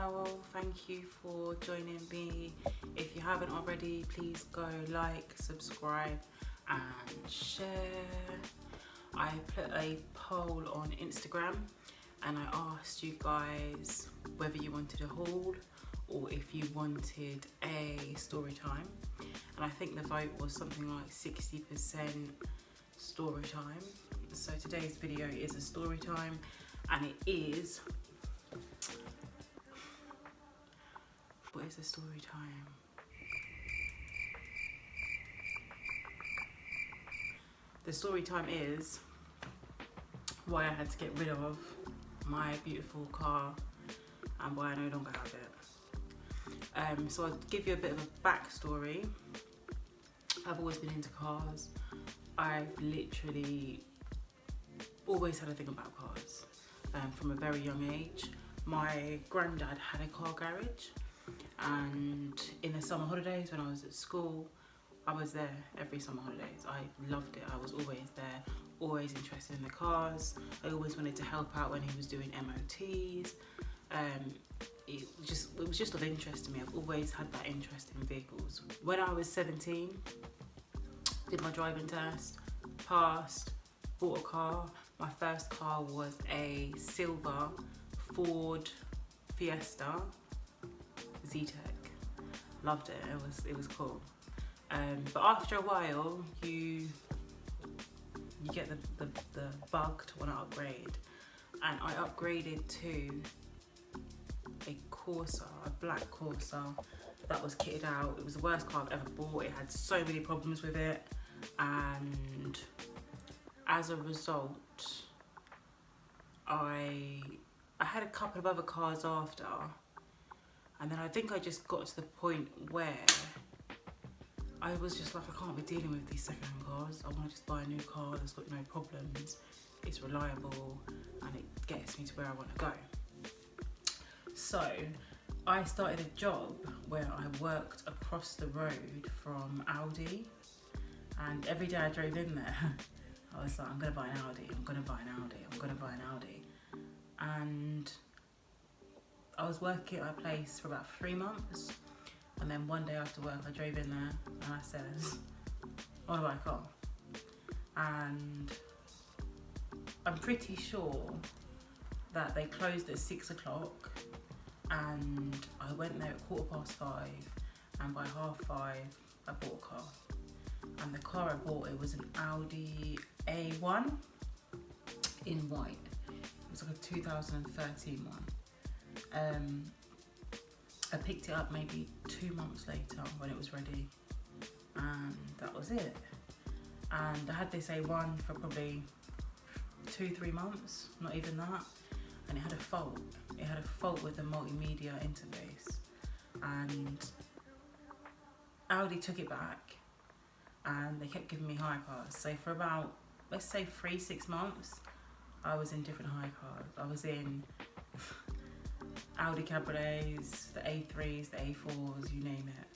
channel. Thank you for joining me. If you haven't already, please go like, subscribe and share. I put a poll on Instagram and I asked you guys whether you wanted a haul or if you wanted a story time, and I think the vote was something like 60% story time. So today's video is a story time, and it is, what is a story time? The story time is why I had to get rid of my beautiful car and why I no longer have it. So I'll give you a bit of a backstory. I've always been into cars. I've literally always had a thing about cars from a very young age. My granddad had a car garage, and in the summer holidays when I was at school, I was there every summer holidays. I loved it. I was always there, always interested in the cars. I always wanted to help out when he was doing MOTs. It was just of interest to me. I've always had that interest in vehicles. When I was 17, did my driving test, passed, bought a car. My first car was a silver Ford Fiesta Z-Tech. Loved it. It was cool. But after a while, you get the bug to want to upgrade, and I upgraded to a Corsa, a black Corsa that was kitted out. It was the worst car I've ever bought. It had so many problems with it, and as a result, I had a couple of other cars after, and then I think I just got to the point where I was just like, I can't be dealing with these second-hand cars. I want to just buy a new car that's got no problems, it's reliable, and it gets me to where I want to go. So I started a job where I worked across the road from Audi, and every day I drove in there, I was like, I'm going to buy an Audi, I'm going to buy an Audi, I'm going to buy an Audi. And I was working at a place for about 3 months, and then one day after work I drove in there and I said, I want to buy a car. And I'm pretty sure that they closed at 6 o'clock, and I went there at 5:15, and by 5:30 I bought a car. And the car I bought, it was an Audi A1 in white. It was like a 2013 one. I picked it up maybe 2 months later when it was ready, and that was it. And I had this A1 for probably 2-3 months, not even that, and it had a fault. It had a fault with the multimedia interface, and Audi took it back, and they kept giving me hire cars. So for about, let's say 3-6 months, I was in different hire cars. I was in Audi Cabriolets, the A3s, the A4s, you name it.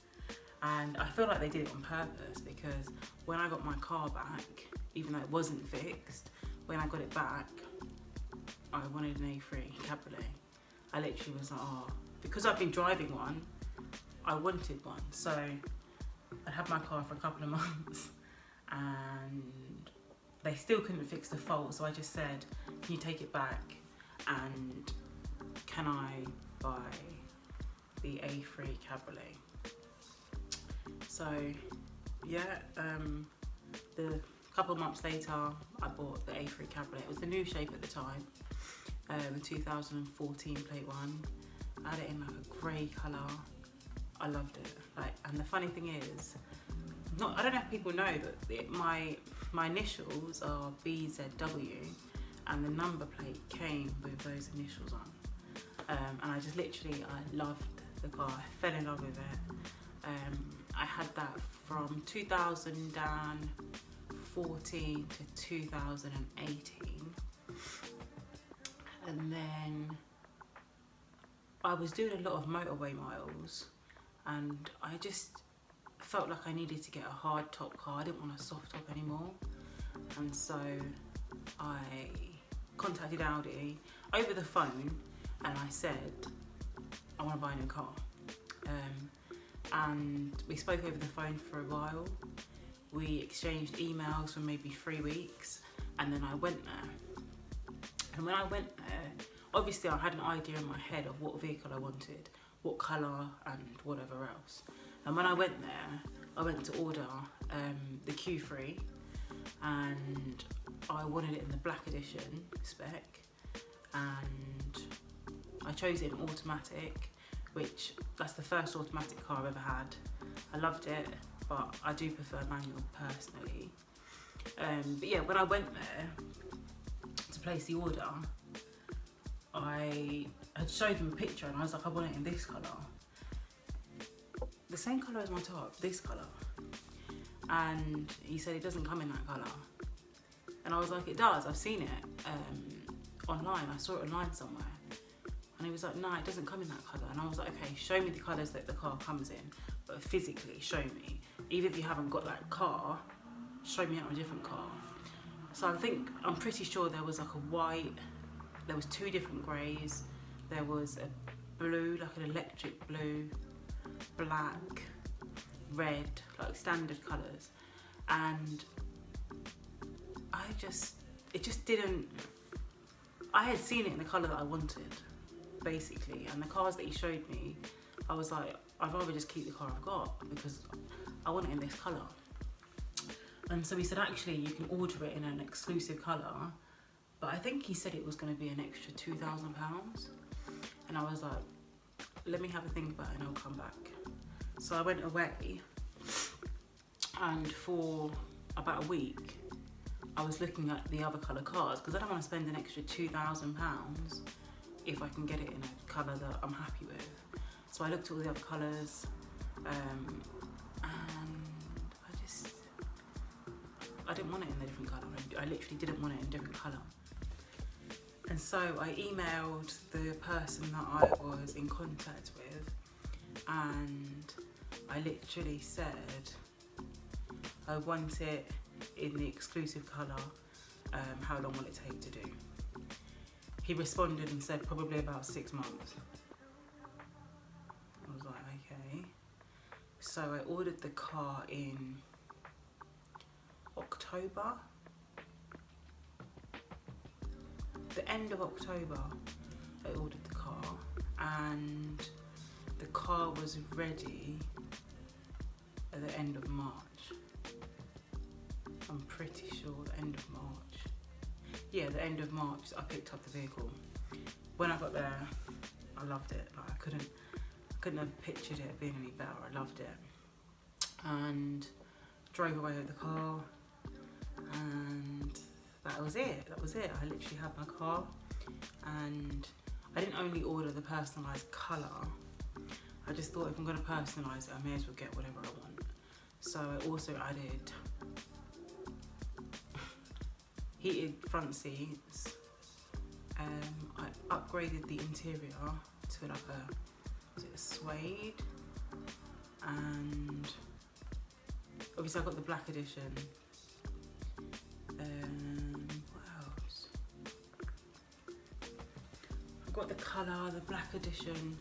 And I feel like they did it on purpose, because when I got my car back, even though it wasn't fixed, when I got it back, I wanted an A3 Cabriolet. I literally was like, oh, because I've been driving one, I wanted one. So I had my car for a couple of months, and they still couldn't fix the fault. So I just said, can you take it back, and can I buy the A3 Cabriolet? So yeah, the couple of months later I bought the A3 Cabriolet. It was the new shape at the time, the 2014 plate one. I had it in like a grey colour. I loved it. And the funny thing is, I don't know if people know that my initials are BZW, and the number plate came with those initials on. And I just literally, I loved the car. I fell in love with it. I had that from 2014 to 2018. And then I was doing a lot of motorway miles, and I just felt like I needed to get a hard top car. I didn't want a soft top anymore. And so I contacted Audi over the phone, and I said, I want to buy a new car. And we spoke over the phone for a while. We exchanged emails for maybe 3 weeks, and then I went there. And when I went there, obviously I had an idea in my head of what vehicle I wanted, what colour and whatever else. And when I went there, I went to order the Q3, and I wanted it in the black edition spec, and I chose it in automatic, which that's the first automatic car I've ever had. I loved it, but I do prefer manual personally. But yeah, when I went there to place the order, I had showed him a picture and I was like, I want it in this colour. The same colour as my top, this colour. And he said it doesn't come in that colour. And I was like, it does, I've seen it online, I saw it online somewhere. And he was like, no, it doesn't come in that colour. And I was like, okay, show me the colours that the car comes in, but physically show me. Even if you haven't got that car, show me out a different car. So I'm pretty sure there was like a white, there was 2 different greys, there was a blue, like an electric blue, black, red, like standard colours. And it just didn't, I had seen it in the colour that I wanted, basically, and the cars that he showed me, I was like, I'd rather just keep the car I've got because I want it in this colour. And so he said, actually, you can order it in an exclusive colour, but I think he said it was going to be an extra £2,000. And I was like, let me have a think about it and I'll come back. So I went away, and for about a week, I was looking at the other colour cars because I don't want to spend an extra £2,000 if I can get it in a colour that I'm happy with. So I looked at all the other colours, and I didn't want it in a different colour. I literally didn't want it in a different colour. And so I emailed the person that I was in contact with, and I literally said, I want it in the exclusive colour, how long will it take to do? He responded and said probably about 6 months. I was like, okay. So I ordered the car in October. The end of October, I ordered the car, and the car was ready at the end of March. I'm pretty sure the end of March. Yeah, the end of March, I picked up the vehicle. When I got there, I loved it. Like I couldn't have pictured it being any better. I loved it, and drove away with the car, and that was it. I literally had my car, and I didn't only order the personalised colour. I just thought if I'm going to personalise it, I may as well get whatever I want. So I also added heated front seats. I upgraded the interior to like a suede, and obviously I got the black edition. What else? I got the colour, the black edition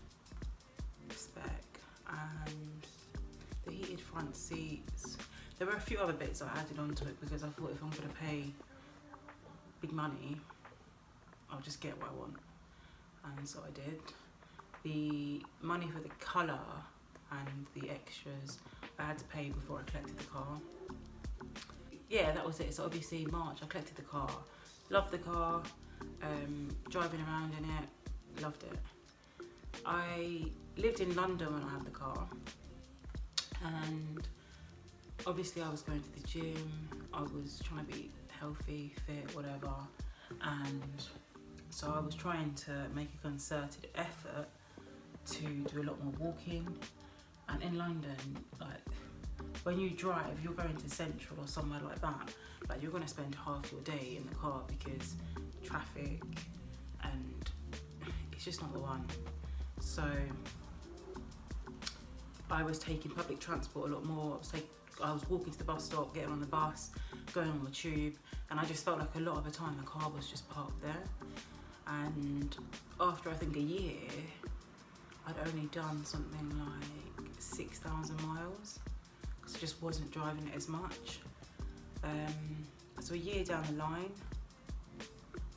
spec, and the heated front seats. There were a few other bits I added onto it because I thought if I'm going to pay big money, I'll just get what I want, and so I did. The money for the colour and the extras I had to pay before I collected the car. Yeah, that was it. So obviously March I collected the car, loved the car, driving around in it, loved it. I lived in London when I had the car, and obviously I was going to the gym, I was trying to be healthy, fit, whatever, and so I was trying to make a concerted effort to do a lot more walking. And in London, like when you drive, you're going to Central or somewhere like that, like you're going to spend half your day in the car because traffic, and it's just not the one. So I was taking public transport a lot more. I was walking to the bus stop, getting on the bus, going on the tube, and I just felt like a lot of the time the car was just parked there. And after I think a year, I'd only done something like 6,000 miles because I just wasn't driving it as much. So a year down the line,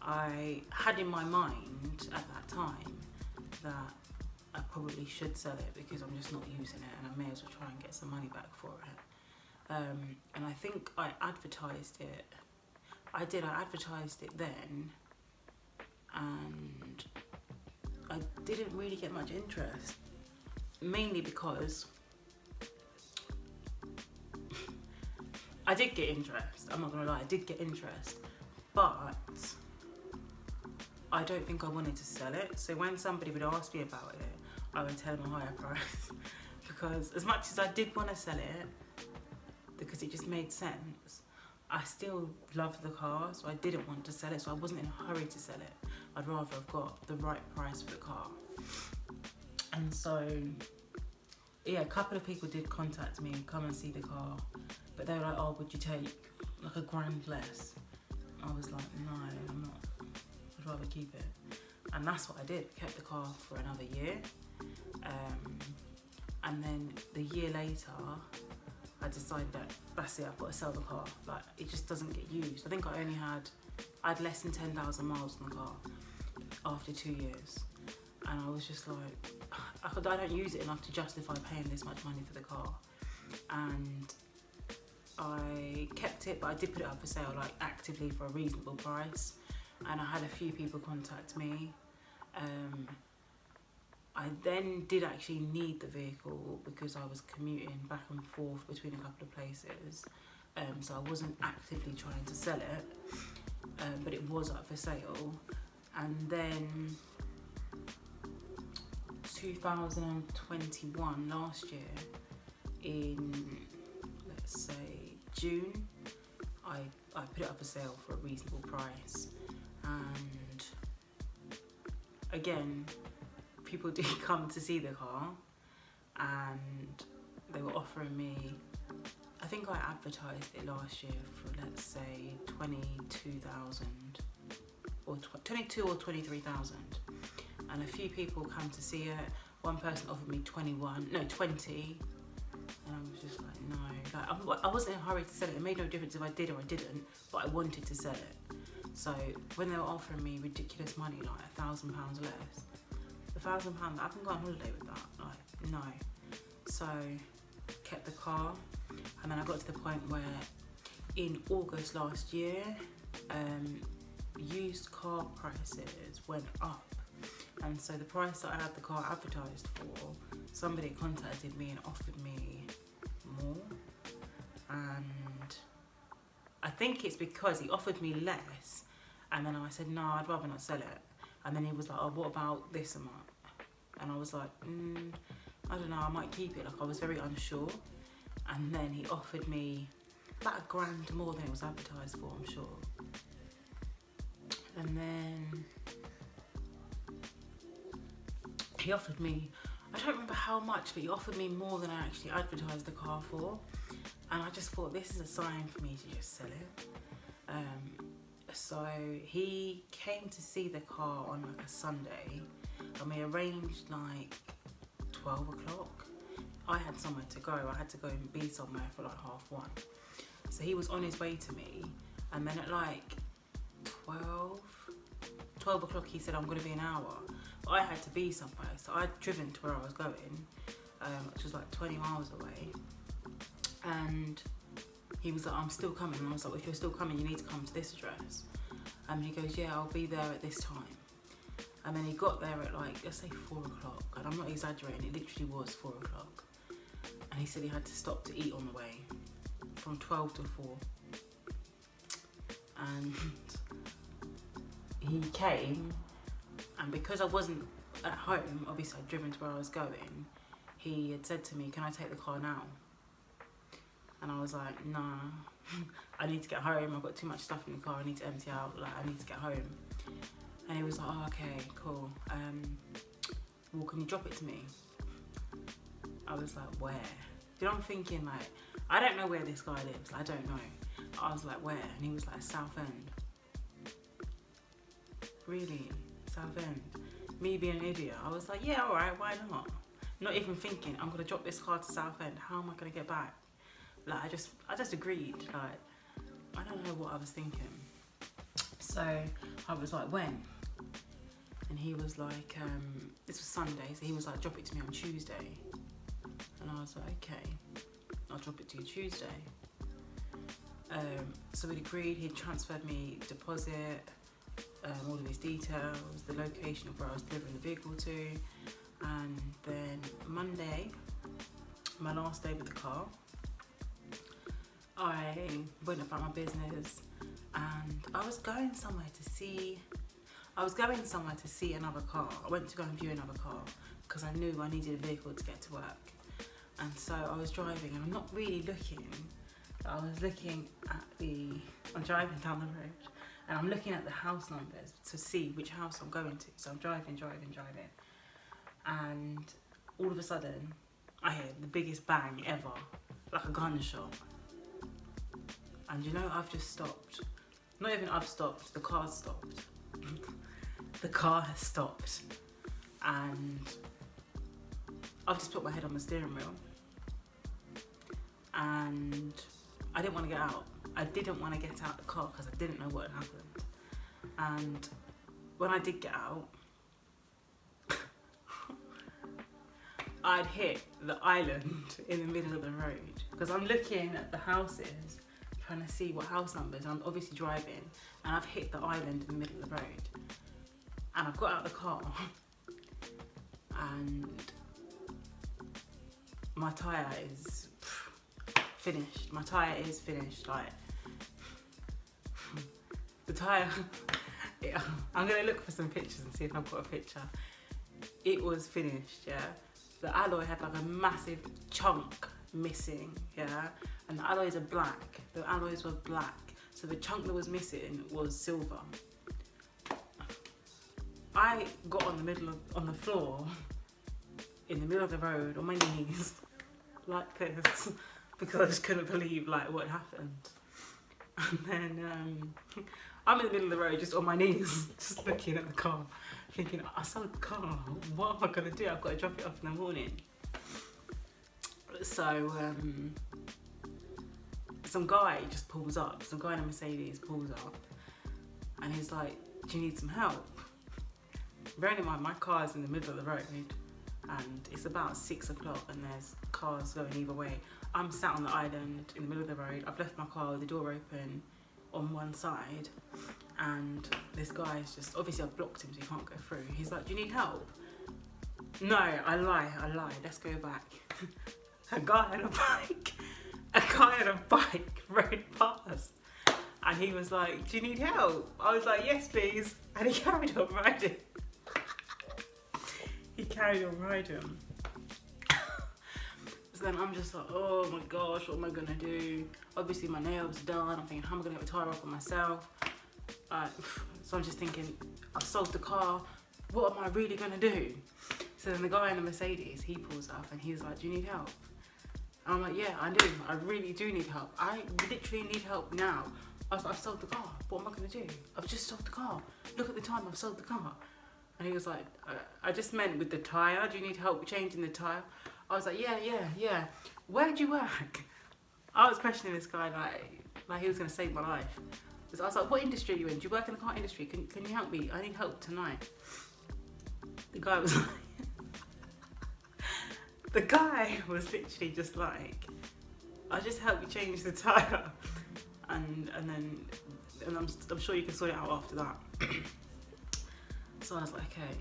I had in my mind at that time that I probably should sell it because I'm just not using it and I may as well try and get some money back for it. And I think I advertised it. I advertised it then, and I didn't really get much interest, mainly because I did get interest, I'm not gonna lie, I did get interest, but I don't think I wanted to sell it. So when somebody would ask me about it, I would tell them a higher price because as much as I did want to sell it, because it just made sense, I still loved the car, so I didn't want to sell it, so I wasn't in a hurry to sell it. I'd rather have got the right price for the car. And so, yeah, a couple of people did contact me, come and see the car, but they were like, oh, would you take like $1,000 less? I was like, no, I'm not. I'd rather keep it. And that's what I did, kept the car for another year. And then the year later, I decided that that's it, I've got to sell the car. Like, it just doesn't get used. I think I had less than 10,000 miles on the car after 2 years. And I was just like, I don't use it enough to justify paying this much money for the car. And I kept it, but I did put it up for sale, like actively for a reasonable price. And I had a few people contact me. I then did actually need the vehicle because I was commuting back and forth between a couple of places. So I wasn't actively trying to sell it, but it was up for sale. And then 2021, last year, in let's say June, I put it up for sale for a reasonable price. And again, people did come to see the car and they were offering me, I think I advertised it last year for, let's say, 22,000 or 22 or 23,000. And a few people come to see it. One person offered me 20. And I was just like, no. Like, I wasn't in a hurry to sell it. It made no difference if I did or I didn't, but I wanted to sell it. So when they were offering me ridiculous money, like £1,000 less, £1,000, I can go on holiday with that. Like, no. So kept the car, and then I got to the point where in August last year, used car prices went up. And so the price that I had the car advertised for, somebody contacted me and offered me more. And I think it's because he offered me less, and then I said, no, I'd rather not sell it. And then he was like, oh, what about this amount? And I was like, I don't know, I might keep it. Like, I was very unsure. And then he offered me about £1,000 more than it was advertised for, I'm sure. And then he offered me, I don't remember how much, but he offered me more than I actually advertised the car for. And I just thought, this is a sign for me to just sell it. So he came to see the car on like a Sunday, and we arranged like 12 o'clock. I had somewhere to go. I had to go and be somewhere for like 1:30. So he was on his way to me, and then at like 12 o'clock he said, I'm going to be an hour. But I had to be somewhere, so I'd driven to where I was going, which was like 20 miles away. And he was like, I'm still coming. And I was like, well, if you're still coming, you need to come to this address. And he goes, yeah, I'll be there at this time. And then he got there at like, let's say 4 o'clock. And I'm not exaggerating, it literally was 4 o'clock. And he said he had to stop to eat on the way from 12 to 4. And he came, and because I wasn't at home, obviously I'd driven to where I was going, he had said to me, can I take the car now? And I was like, nah, I need to get home. I've got too much stuff in the car. I need to empty out. Like, I need to get home. And he was like, oh, okay, cool. Well, can you drop it to me? I was like, where? You know, I'm thinking like, I don't know where this guy lives. I don't know. I was like, where? And he was like, South End. Really? South End? Me being an idiot, I was like, yeah, all right, why not? Not even thinking, I'm gonna drop this car to Southend. How am I gonna get back? Like, I just agreed. Like, I don't know what I was thinking. So I was like, when? And he was like, this was Sunday, so he was like, drop it to me on Tuesday. And I was like, okay, I'll drop it to you Tuesday. So we'd agreed, he'd transferred me deposit, all of his details, the location of where I was delivering the vehicle to, and then Monday, my last day with the car, I went about my business, and I was going somewhere to see another car. I went to go and view another car because I knew I needed a vehicle to get to work. And so I was driving, and I'm not really looking. I was looking at I'm driving down the road, and I'm looking at the house numbers to see which house I'm going to. So I'm driving. And all of a sudden, I hear the biggest bang ever, like a gunshot. And you know, I've just stopped. Not even I've stopped, the car's stopped. The car has stopped. And I've just put my head on the steering wheel. And I didn't want to get out. I didn't want to get out the car because I didn't know what had happened. And when I did get out, I'd hit the island in the middle of the road because I'm looking at the houses, trying to see what house numbers. I'm obviously driving, and I've hit the island in the middle of the road. And I've got out of the car, and my tyre is finished. My tyre is finished. Like, the tyre, yeah, I'm gonna look for some pictures and see if I've got a picture. It was finished, yeah. The alloy had like a massive chunk missing, yeah, and the alloys are black. The alloys were black, so the chunk that was missing was silver. I got on the floor, in the middle of the road, on my knees, like this, because I just couldn't believe like what happened. And then I'm in the middle of the road, just on my knees, just looking at the car, thinking, I sold the car. What am I gonna do? I've got to drop it off in the morning. So some guy just pulls up. Some guy in a Mercedes pulls up, and he's like, "Do you need some help?" Bearing in mind, my car's in the middle of the road, and it's about 6 o'clock, and there's cars going either way. I'm sat on the island in the middle of the road. I've left my car with the door open on one side, and this guy's just, obviously I've blocked him so he can't go through. He's like, "Do you need help?" No, I lie, let's go back. A guy on a bike rode past, and he was like, "Do you need help?" I was like, "Yes, please," and he carried on riding. So then I'm just like, oh my gosh, what am I gonna do? Obviously my nails are done. I'm thinking, how am I gonna get a tyre off on myself? So I'm just thinking, I've sold the car. What am I really gonna do? So then the guy in the Mercedes, he pulls up and he's like, "Do you need help?" And I'm like, "Yeah, I do. I really do need help. I literally need help now." I was like, "I've sold the car. What am I gonna do? I've just sold the car. Look at the time, I've sold the car." And he was like, "I just meant with the tyre. Do you need help changing the tyre?" I was like, yeah. "Where do you work?" I was questioning this guy like he was gonna save my life. So I was like, "What industry are you in? Do you work in the car industry? Can you help me? I need help tonight." The guy was like, the guy was literally just like, "I'll just help you change the tyre, and I'm sure you can sort it out after that." So I was like, okay.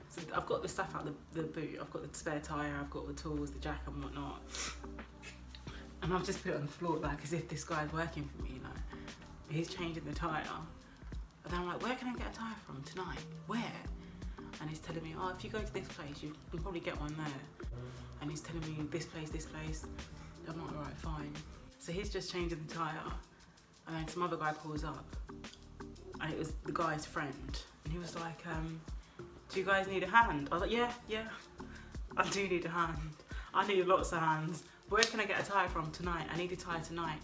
So I've got the stuff out the boot. I've got the spare tyre, I've got the tools, the jack and whatnot. And I've just put it on the floor like as if this guy's working for me. Like, he's changing the tyre. And then I'm like, "Where can I get a tyre from tonight? Where?" And he's telling me, "Oh, if you go to this place, you can probably get one there." And he's telling me this place. I'm like, alright, fine. So he's just changing the tyre. And then some other guy pulls up. And it was the guy's friend. And he was like, "Do you guys need a hand?" I was like, yeah, I do need a hand. I need lots of hands. Where can I get a tyre from tonight? I need a tyre tonight.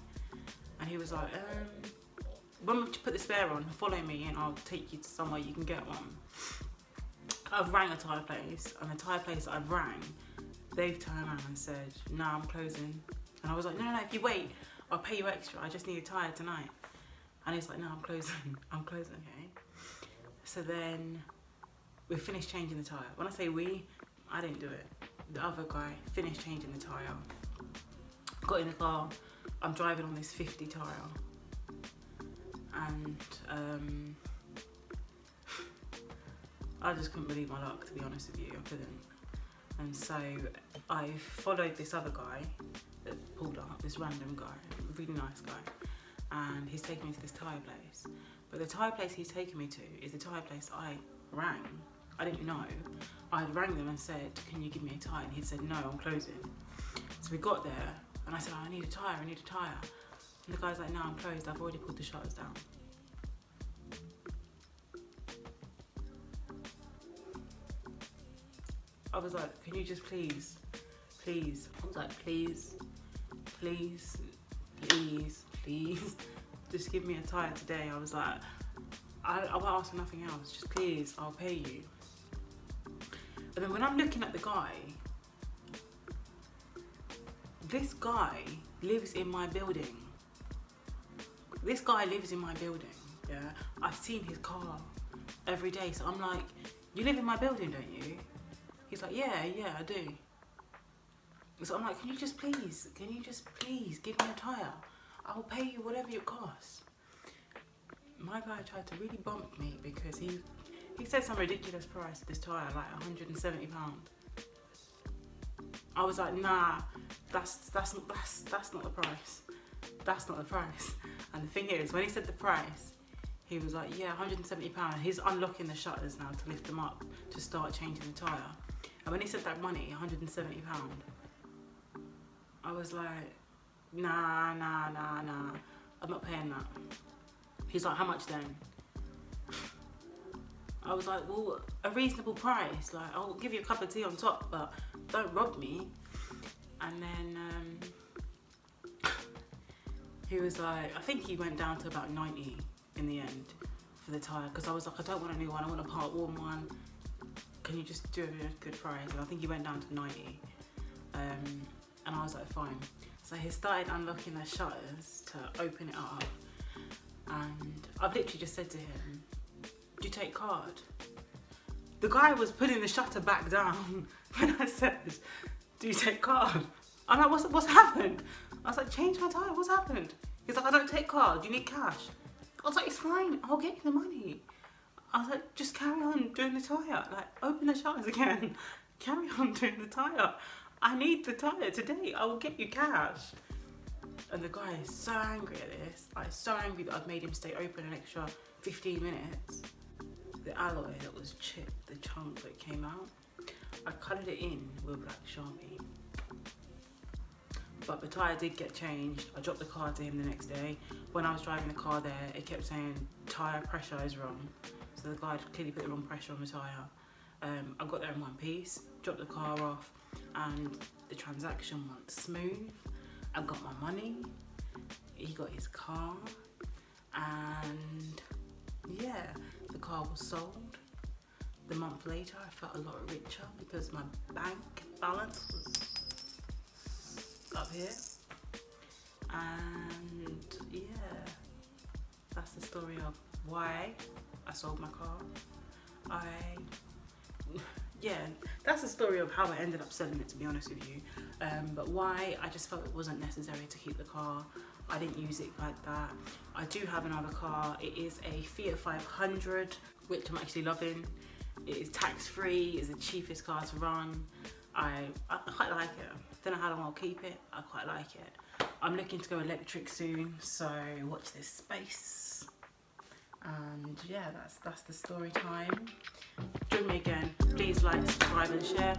And he was like, "When we put the spare on, follow me and I'll take you to somewhere you can get one." I've rang a tyre place, and the tyre place that I've rang, they've turned around and said, no, I'm closing. And I was like, no, if you wait, I'll pay you extra. I just need a tyre tonight. And he's like, no, I'm closing. I'm closing, okay? So then we finished changing the tyre. When I say we, I didn't do it. The other guy finished changing the tyre. Got in the car. I'm driving on this 50 tyre. And I just couldn't believe my luck, to be honest with you. I couldn't. And so I followed this other guy that pulled up, this random guy, a really nice guy, and he's taking me to this tyre place. But the tyre place he's taking me to is the tyre place I rang. I didn't know. I rang them and said, can you give me a tyre? And he said, no, I'm closing. So we got there, and I said, I need a tyre. And the guy's like, no, I'm closed. I've already pulled the shutters down. I was like, can you just please? I was like, please, just give me a tyre today. I was like, I won't ask for nothing else. Just please, I'll pay you. And then when I'm looking at the guy, this guy lives in my building. Yeah. I've seen his car every day. So I'm like, you live in my building, don't you? He's like, yeah, I do. So I'm like, can you just please give me a tyre? I'll pay you whatever it costs. My guy tried to really bump me because he said some ridiculous price for this tyre, like £170. I was like, nah, that's not the price. That's not the price. And the thing is, when he said the price, he was like, yeah, £170. He's unlocking the shutters now to lift them up to start changing the tyre. And when he said that money, £170, I was like, nah, I'm not paying that. He's like, how much then? I was like, well, a reasonable price. Like, I'll give you a cup of tea on top, but don't rob me. And then he was like, I think he went down to about 90 in the end for the tyre, because I was like, I don't want a new one, I want a part warm one. Can you just do a good price? And I think he went down to 90. And I was like, fine. So he started unlocking the shutters to open it up. And I've literally just said to him, do you take card? The guy was putting the shutter back down when I said, do you take card? I'm like, what's happened? I was like, change my tyre, what's happened? He's like, I don't take card, do you need cash? I was like, it's fine, I'll get you the money. I was like, just carry on doing the tyre. Like, open the shutters again. Carry on doing the tyre. I need the tyre today. I will get you cash. And the guy is so angry at this. Like, so angry that I've made him stay open an extra 15 minutes. The alloy that was chipped, the chunk that came out, I coloured it in with a black Sharpie. But the tyre did get changed. I dropped the car to him the next day. When I was driving the car there, it kept saying tyre pressure is wrong. So the guy had clearly put the wrong pressure on the tyre. I got there in one piece, dropped the car off, and the transaction went smooth. I got my money, he got his car, and yeah, the car was sold. The month later, I felt a lot richer because my bank balance was up here. And yeah, that's the story of why I sold my car. Yeah, that's the story of how I ended up selling it, to be honest with you. But why, I just felt it wasn't necessary to keep the car. I didn't use it like that. I do have another car. It is a Fiat 500, which I'm actually loving. It is tax-free, it's the cheapest car to run. I quite like it. Don't know how long I'll keep it, I quite like it. I'm looking to go electric soon, so watch this space. And yeah, that's the story time. Join me again. Please like, subscribe and share.